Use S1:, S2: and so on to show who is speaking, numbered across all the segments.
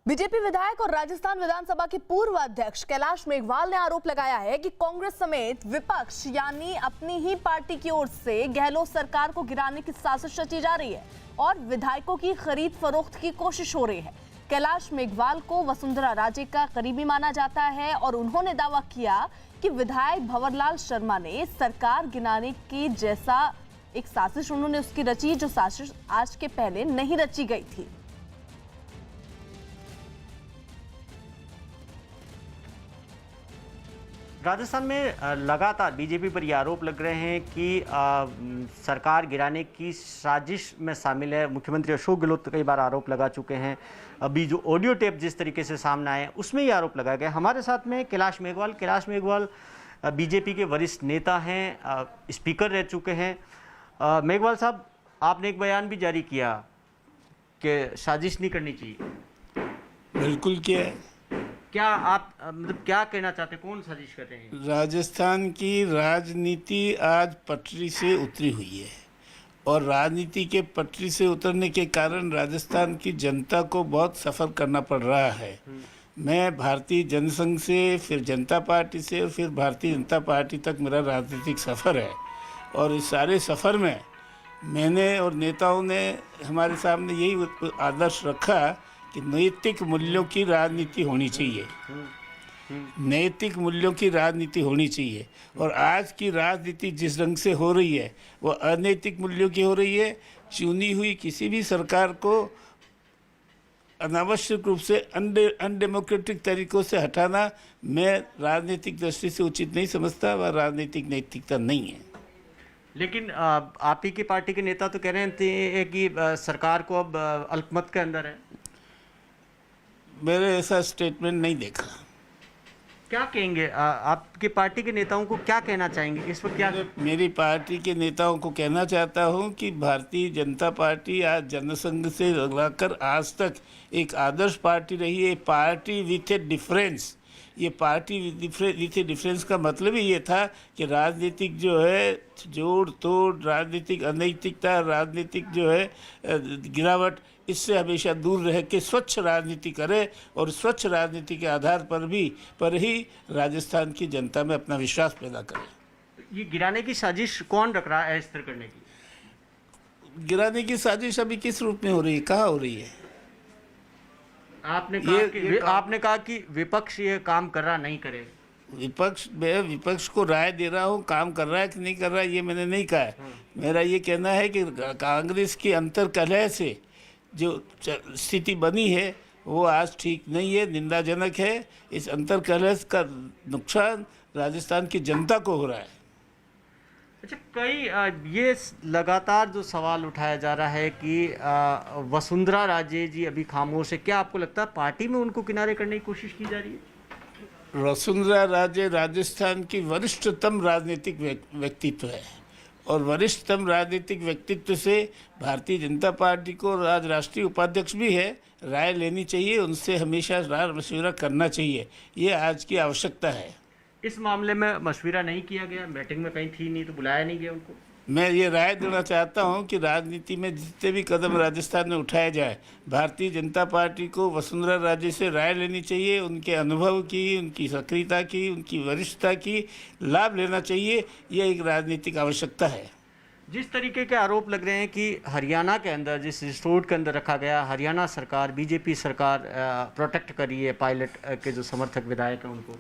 S1: BJP विधायक और राजस्थान विधानसभा के पूर्व अध्यक्ष कैलाश मेघवाल ने आरोप लगाया है कि कांग्रेस समेत विपक्ष यानी अपनी ही पार्टी की ओर से गहलोत सरकार को गिराने की साजिश रची जा रही है और विधायकों की खरीद फरोख्त की कोशिश हो रही है। कैलाश मेघवाल को वसुंधरा राजे का करीबी माना जाता है और उन्होंने दावा किया कि विधायक भंवरलाल शर्मा ने सरकार गिराने की जैसा एक साजिश उन्होंने उसकी रची, जो साजिश आज के पहले नहीं रची गई थी।
S2: राजस्थान में लगातार बीजेपी पर ये आरोप लग रहे हैं कि सरकार गिराने की साजिश में शामिल है। मुख्यमंत्री अशोक गहलोत कई बार आरोप लगा चुके हैं। अभी जो ऑडियो टेप जिस तरीके से सामने आए उसमें ये आरोप लगाया गया। हमारे साथ में कैलाश मेघवाल बीजेपी के वरिष्ठ नेता हैं, स्पीकर रह चुके हैं। मेघवाल साहब, आपने एक बयान भी जारी किया कि साजिश नहीं करनी चाहिए।
S3: बिल्कुल किया है।
S2: क्या आप मतलब क्या कहना चाहते हैं, कौन साजिश कर रहे हैं?
S3: राजस्थान की राजनीति आज पटरी से उतरी हुई है और राजनीति के पटरी से उतरने के कारण राजस्थान की जनता को बहुत सफ़र करना पड़ रहा है। मैं भारतीय जनसंघ से, फिर जनता पार्टी से और फिर भारतीय जनता पार्टी तक मेरा राजनीतिक सफ़र है और इस सारे सफ़र में मैंने और नेताओं ने हमारे सामने यही आदर्श रखा कि नैतिक मूल्यों की राजनीति होनी चाहिए। नैतिक मूल्यों की राजनीति होनी चाहिए और आज की राजनीति जिस रंग से हो रही है वो अनैतिक मूल्यों की हो रही है। चुनी हुई किसी भी सरकार को अनावश्यक रूप से अनडेमोक्रेटिक तरीकों से हटाना मैं राजनीतिक दृष्टि से उचित नहीं समझता। वह राजनीतिक नैतिकता नहीं है।
S2: लेकिन आप ही की पार्टी के नेता तो कह रहे थे कि सरकार को अब अल्पमत के अंदर है।
S3: मेरे ऐसा स्टेटमेंट नहीं देखा।
S2: क्या कहेंगे, आपकी पार्टी के नेताओं को क्या कहना चाहेंगे इस वक्त? क्या
S3: मेरी पार्टी के नेताओं को कहना चाहता हूं कि भारतीय जनता पार्टी आज जनसंघ से लगाकर आज तक एक आदर्श पार्टी रही है। Party with A difference. ये पार्टी विथ ए डिफरेंस का मतलब ही ये था कि राजनीतिक जो है जोड़ तोड़, राजनीतिक अनैतिकता, राजनीतिक जो है गिरावट, इससे हमेशा दूर रह के स्वच्छ राजनीति करे और स्वच्छ राजनीति के आधार पर ही राजस्थान की जनता में अपना विश्वास पैदा करे।
S2: ये गिराने की साजिश कौन रख रहा है अस्थिर करने की?
S3: गिराने की साजिश अभी किस रूप में हो रही है, कहाँ हो रही है?
S2: आपने कहा कि विपक्ष ये काम कर रहा नहीं करे।
S3: मैं विपक्ष को राय दे रहा हूँ, काम कर रहा है कि नहीं कर रहा है ये मैंने नहीं कहा है। मेरा ये कहना है कि कांग्रेस की अंतर्कलह से जो स्थिति बनी है वो आज ठीक नहीं है, निंदाजनक है। इस अंतर्कलह का नुकसान राजस्थान की जनता को हो रहा है।
S2: अच्छा, कई ये लगातार जो सवाल उठाया जा रहा है कि वसुंधरा राजे जी अभी खामोश है, क्या आपको लगता है पार्टी में उनको किनारे करने की कोशिश की जा रही है?
S3: वसुंधरा राजे राजस्थान की वरिष्ठतम राजनीतिक व्यक्तित्व है और वरिष्ठतम राजनीतिक व्यक्तित्व से भारतीय जनता पार्टी को आज राष्ट्रीय उपाध्यक्ष भी है, राय लेनी चाहिए, उनसे हमेशा राय मशविरा करना चाहिए। ये आज की आवश्यकता है।
S2: इस मामले में मशविरा नहीं किया गया, मीटिंग में कहीं थी नहीं तो बुलाया नहीं गया उनको?
S3: मैं ये राय देना चाहता हूं कि राजनीति में जितने भी कदम राजस्थान में उठाए जाए, भारतीय जनता पार्टी को वसुंधरा राजे से राय लेनी चाहिए, उनके अनुभव की, उनकी सक्रियता की, उनकी वरिष्ठता की लाभ लेना चाहिए। ये एक राजनीतिक आवश्यकता है।
S2: जिस तरीके के आरोप लग रहे हैं कि हरियाणा के अंदर जिस रिसोर्ट के अंदर रखा गया, हरियाणा सरकार, बीजेपी सरकार प्रोटेक्ट कर रही है पायलट के जो समर्थक विधायक हैं उनको,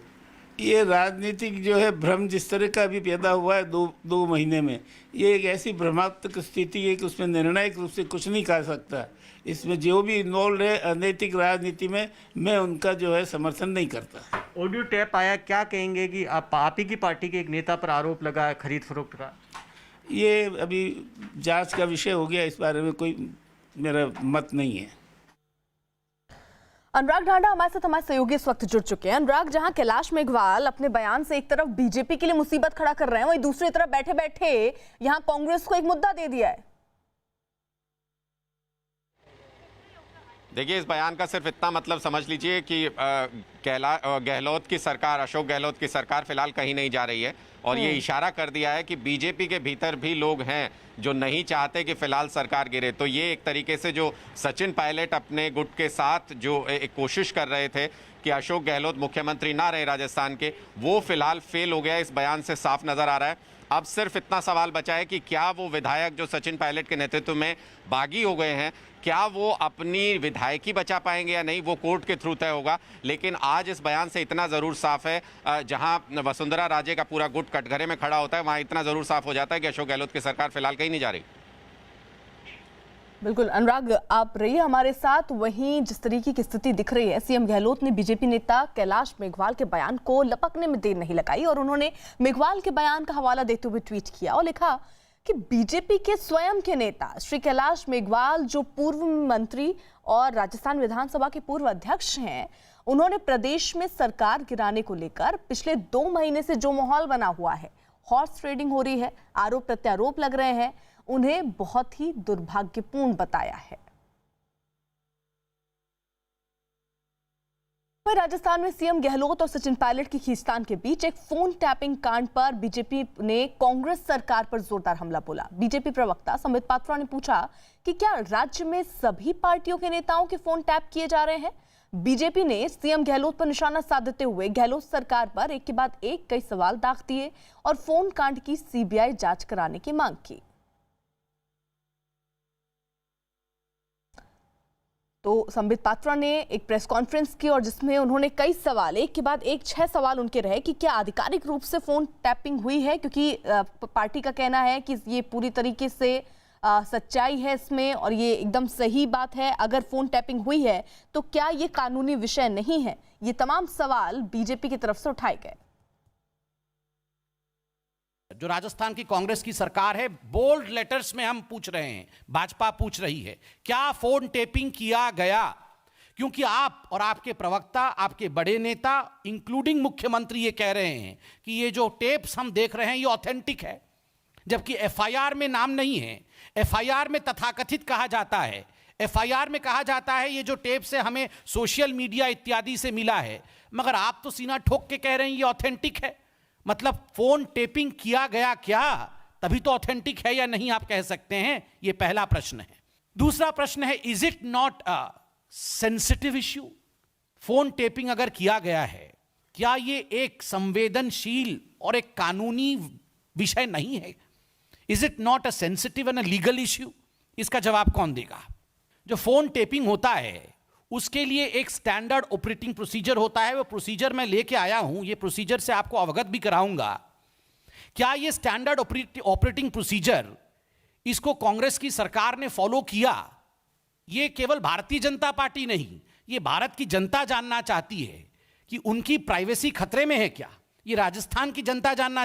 S3: ये राजनीतिक जो है भ्रम जिस तरह का अभी पैदा हुआ है दो महीने में, ये एक ऐसी भ्रमात्मक स्थिति है कि उसमें निर्णायक रूप से कुछ नहीं कह सकता। इसमें जो भी इन्वॉल्व है अनैतिक राजनीति में, मैं उनका जो है समर्थन नहीं करता।
S2: ऑडियो टैप आया, क्या कहेंगे कि आप ही की पार्टी के एक नेता पर आरोप लगा है खरीद फरोख्त का?
S3: ये अभी जांच का विषय हो गया, इस बारे में कोई मेरा मत नहीं है।
S1: अनुराग ढांडा हमारे साथ हमारे सहयोगी इस वक्त जुड़ चुके हैं। अनुराग, जहां कैलाश मेघवाल अपने बयान से एक तरफ बीजेपी के लिए मुसीबत खड़ा कर रहे हैं, वहीं दूसरी तरफ बैठे बैठे यहां कांग्रेस को एक मुद्दा दे दिया है।
S4: देखिए, इस बयान का सिर्फ इतना मतलब समझ लीजिए कि गहलोत की सरकार, अशोक गहलोत की सरकार फिलहाल कहीं नहीं जा रही है और ये इशारा कर दिया है कि बीजेपी के भीतर भी लोग हैं जो नहीं चाहते कि फिलहाल सरकार गिरे। तो ये एक तरीके से जो सचिन पायलट अपने गुट के साथ जो एक कोशिश कर रहे थे कि अशोक गहलोत मुख्यमंत्री ना रहे राजस्थान के, वो फिलहाल फेल हो गया, इस बयान से साफ नजर आ रहा है। अब सिर्फ इतना सवाल बचा है कि क्या वो विधायक जो सचिन पायलट के नेतृत्व में बागी हो गए हैं, क्या वो अपनी विधायकी बचा पाएंगे या नहीं, वो कोर्ट के थ्रू तय होगा। लेकिन आज इस बयान से इतना ज़रूर साफ है, जहां वसुंधरा राजे का पूरा गुट कटघरे में खड़ा होता है, वहां इतना ज़रूर साफ हो जाता है कि अशोक गहलोत की सरकार फिलहाल कहीं नहीं जा रही।
S1: बिल्कुल अनुराग, आप रहिए हमारे साथ। वहीं जिस तरीके की स्थिति दिख रही है, सीएम गहलोत ने बीजेपी नेता कैलाश मेघवाल के बयान को लपकने में देर नहीं लगाई और उन्होंने मेघवाल के बयान का हवाला देते हुए ट्वीट किया और लिखा कि बीजेपी के स्वयं के नेता श्री कैलाश मेघवाल, जो पूर्व मंत्री और राजस्थान विधानसभा के पूर्व अध्यक्ष हैं, उन्होंने प्रदेश में सरकार गिराने को लेकर पिछले 2 महीने से जो माहौल बना हुआ है, हॉर्स ट्रेडिंग हो रही है, आरोप प्रत्यारोप लग रहे हैं, उन्हें बहुत ही दुर्भाग्यपूर्ण बताया है। राजस्थान में सीएम गहलोत और सचिन पायलट की खींचतान के बीच एक फोन टैपिंग कांड पर बीजेपी ने कांग्रेस सरकार पर जोरदार हमला बोला। बीजेपी प्रवक्ता संबित पात्रा ने पूछा कि क्या राज्य में सभी पार्टियों के नेताओं के फोन टैप किए जा रहे हैं। बीजेपी ने सीएम गहलोत पर निशाना साधते हुए गहलोत सरकार पर एक के बाद एक कई सवाल दाग दिए और फोन कांड की सीबीआई जांच कराने की मांग की। तो संबित पात्रा ने एक प्रेस कॉन्फ्रेंस की और जिसमें उन्होंने कई सवाल, एक के बाद एक 6 सवाल उनके रहे कि क्या आधिकारिक रूप से फोन टैपिंग हुई है, क्योंकि पार्टी का कहना है कि ये पूरी तरीके से सच्चाई है इसमें और ये एकदम सही बात है। अगर फोन टैपिंग हुई है तो क्या ये कानूनी विषय नहीं है। ये तमाम सवाल बीजेपी की तरफ से उठाए गए।
S5: जो राजस्थान की कांग्रेस की सरकार है, बोल्ड लेटर्स में हम पूछ रहे हैं, भाजपा पूछ रही है, क्या फोन टेपिंग किया गया? क्योंकि आप और आपके प्रवक्ता, आपके बड़े नेता इंक्लूडिंग मुख्यमंत्री ये कह रहे हैं कि ये जो टेप्स हम देख रहे हैं ये ऑथेंटिक है, जबकि एफआईआर में नाम नहीं है। एफआईआर में तथाकथित कहा जाता है, एफआईआर में कहा जाता है ये जो टेप्स है हमें सोशल मीडिया इत्यादि से मिला है, मगर आप तो सीना ठोक के कह रहे हैं ये ऑथेंटिक है। मतलब फोन टेपिंग किया गया क्या, तभी तो ऑथेंटिक है या नहीं आप कह सकते हैं। ये पहला प्रश्न है। दूसरा प्रश्न है, is it not a sensitive issue? Phone tapping अगर किया गया है, क्या ये एक संवेदनशील और एक कानूनी विषय नहीं है? Is it not a sensitive and a legal issue? इसका जवाब कौन देगा? जो फोन टेपिंग होता है उसके लिए एक स्टैंडर्ड ऑपरेटिंग प्रोसीजर होता है। वो प्रोसीजर मैं लेके आया हूं, ये प्रोसीजर से आपको अवगत भी कराऊंगा। क्या ये स्टैंडर्ड ऑपरेटिंग प्रोसीजर, इसको कांग्रेस की सरकार ने फॉलो किया? ये केवल भारतीय जनता पार्टी नहीं, ये भारत की जनता जानना चाहती है कि उनकी प्राइवेसी खतरे में है क्या। ये राजस्थान की जनता जानना